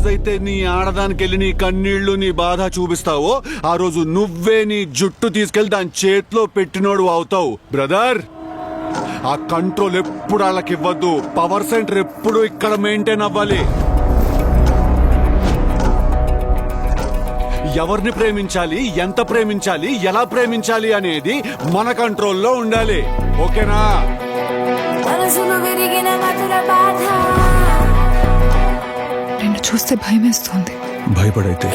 రోజైతే నీ ఆడదానికి వెళ్ళి నీ కన్నీళ్లు నీ బాధ చూపిస్తావో ఆ రోజు నువ్వే నీ జుట్టు తీసుకెళ్లి దాని చేతిలో పెట్టినోడు అవుతావు బ్రదర్. ఆ కంట్రోల్ ఎప్పుడు వాళ్ళకి ఇవ్వద్దు. పవర్ సెంటర్ ఎప్పుడు ఇక్కడ మెయింటైన్ అవ్వాలి. ఎవరిని ప్రేమించాలి, ఎంత ప్రేమించాలి, ఎలా ప్రేమించాలి అనేది మన కంట్రోల్లో ఉండాలి. ఓకేనా? నిన్ను చూస్తే భయమేస్తుంది. భయపడైతే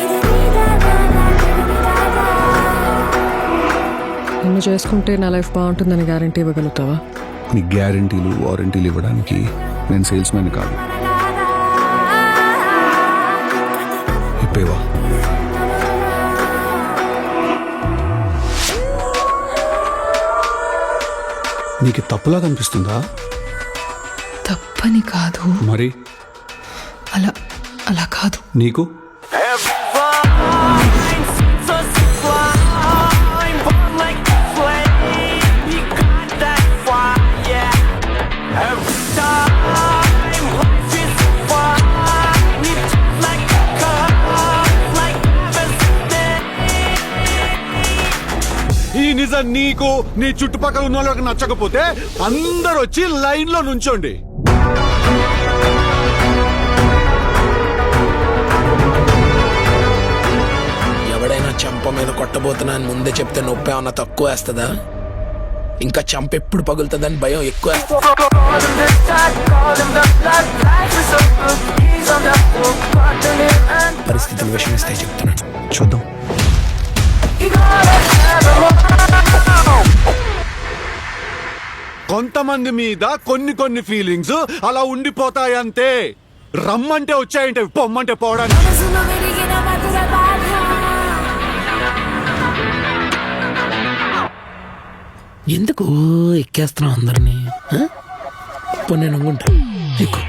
నిన్ను చేసుకుంటే నా లైఫ్ బాగుంటుందని గ్యారంటీ ఇవ్వగలుగుతావా? నీ గ్యారంటీలు వారంటీలు ఇవ్వడానికి నేను సేల్స్ మ్యాన్ కాదు. ఇప్పేవా? నీకు తప్పులా కనిపిస్తుందా? తప్పని కాదు. మరి అలా అలా కాదు. నీకు ఈ నిజం నీకు నీ చుట్టుపక్కల ఉన్న వాళ్ళకి నచ్చకపోతే అందరూ వచ్చి లైన్ లో నుంచోండి. ఎవడైనా చంప మీద కొట్టబోతున్నా అని ముందే చెప్తే నొప్పి ఏమన్నా తక్కువ వేస్తుందా? ఇంకా చంప ఎప్పుడు పగులుతుందని భయం ఎక్కువ. పరిస్థితులు విషమిస్తే చెప్తున్నాను, చూద్దాం. కొంతమంది మీద కొన్ని ఫీలింగ్స్ అలా ఉండిపోతాయంతే. రమ్మంటే వచ్చాయంటే పొమ్మంటే పోవడానికి. ఎందుకు ఎక్కేస్తున్నావు అందరినీ? నేను అనుకుంటా ఎక్కువ